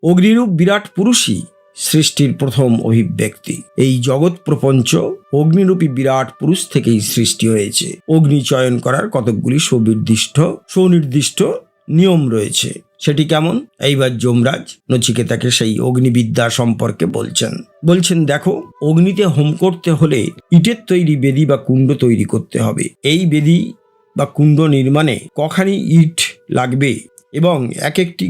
অগ্নিরূপ বিরাট পুরুষই সৃষ্টির প্রথম অভিব্যক্তি। এই জগৎ প্রপঞ্চ অগ্নিরূপী বিরাট পুরুষ থেকেই সৃষ্টি হয়েছে। অগ্নি চয়ন করার কতকগুলি সুনির্দিষ্ট নিয়ম রয়েছে। সেটি কেমন? এইবার যমরাজ নচিকেতাকে সেই অগ্নিবিদ্যা সম্পর্কে বলছেন দেখো, অগ্নিতে হোম করতে হলে ইটের তৈরি বেদি বা কুণ্ড তৈরি করতে হবে। এই বেদি বা কুণ্ড নির্মাণে কখানি ইট লাগবে এবং এক একটি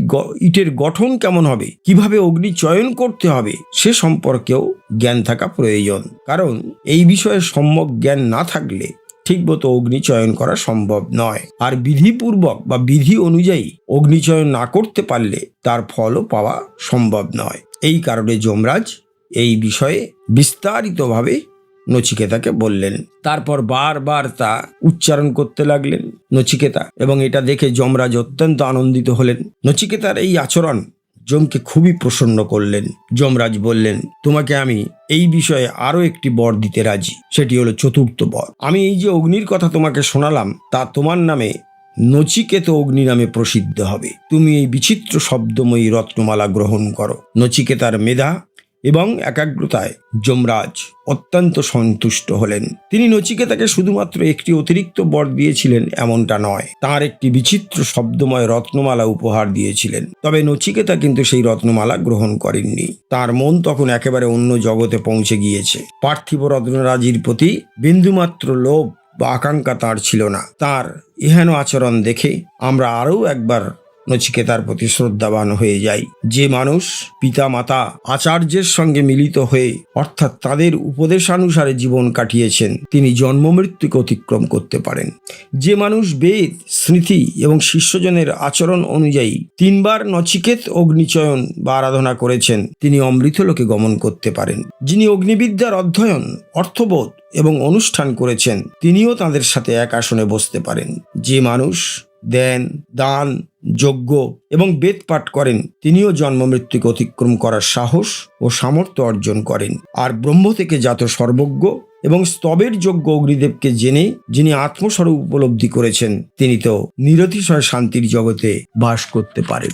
ইটের গঠন কেমন হবে, কিভাবে অগ্নি চয়ন করতে হবে সে সম্পর্কেও জ্ঞান থাকা প্রয়োজন। কারণ এই বিষয়ে সম্যক জ্ঞান না থাকলে ঠিকমতো অগ্নি চয়ন করা সম্ভব নয়। আর বিধিপূর্বক বা বিধি অনুযায়ী অগ্নিচয়ন না করতে পারলে তার ফলও পাওয়া সম্ভব নয়। এই কারণে যমরাজ এই বিষয়ে বিস্তারিতভাবে নচিকেতাকে বললেন। তারপর বারবার তা উচ্চারণ করতে লাগলেন নচিকেতা, এবং এটা দেখে যমরাজ অত্যন্ত আনন্দিত হলেন। নচিকেতার এই আচরণ যমকে খুবই প্রসন্ন করলেন। যমরাজ বললেন, তোমাকে আমি এই বিষয়ে আরো একটি বর দিতে রাজি, সেটি হলো চতুর্থ বর। আমি এই যে অগ্নির কথা তোমাকে শোনালাম তা তোমার নামে নচিকেত অগ্নি নামে প্রসিদ্ধ হবে। তুমি এই বিচিত্র শব্দময়ী রত্নমালা গ্রহণ করো। নচিকেতার মেধা এবং একাগ্রতায় যমরাজ অত্যন্ত সন্তুষ্ট হলেন। তিনি নচিকেতাকে শুধুমাত্র একটি অতিরিক্ত বর দিয়েছিলেন এমনটা নয়, তার একটি বিচিত্র শব্দময় রত্নমালা উপহার দিয়েছিলেন। তবে নচিকেতা কিন্তু সেই রত্নমালা গ্রহণ করেননি। তার মন তখন একেবারে অন্য জগতে পৌঁছে গিয়েছে। পার্থিব রত্নরাজির প্রতি বিন্দুমাত্র লোভ বা আকাঙ্ক্ষা তার ছিল না। তার এহেন আচরণ দেখে আমরা আরও একবার নচিকেতার প্রতি শ্রদ্ধাবান হয়ে যাই। যে মানুষ পিতা মাতা আচার্যের সঙ্গে মিলিত হয়ে অর্থাৎ তাদের উপদেশানুসারে জীবন কাটিয়েছেন, তিনি জন্ম মৃত্যুকে অতিক্রম করতে পারেন। যে মানুষ বেদ, স্মৃতি এবং শিষ্যজনের আচরণ অনুযায়ী 3 বার নচিকেত অগ্নিচয়ন বা আরাধনা করেছেন, তিনি অমৃতলোকে গমন করতে পারেন। যিনি অগ্নিবিদ্যার অধ্যয়ন, অর্থবোধ এবং অনুষ্ঠান করেছেন, তিনিও তাদের সাথে এক আসনে বসতে পারেন। যে মানুষ ধ্যান, দান, যজ্ঞ এবং বেদ পাঠ করেন, তিনিও জন্ম মৃত্যুকে অতিক্রম করার সাহস ও সামর্থ্য অর্জন করেন। আর ব্রহ্ম থেকে জাত সর্বজ্ঞ এবং স্তবের যোগ্য অগ্নিদেবকে জেনে যিনি আত্মস্বরূপ উপলব্ধি করেছেন, তিনি তো নিরতিশয় শান্তির জগতে বাস করতে পারেন।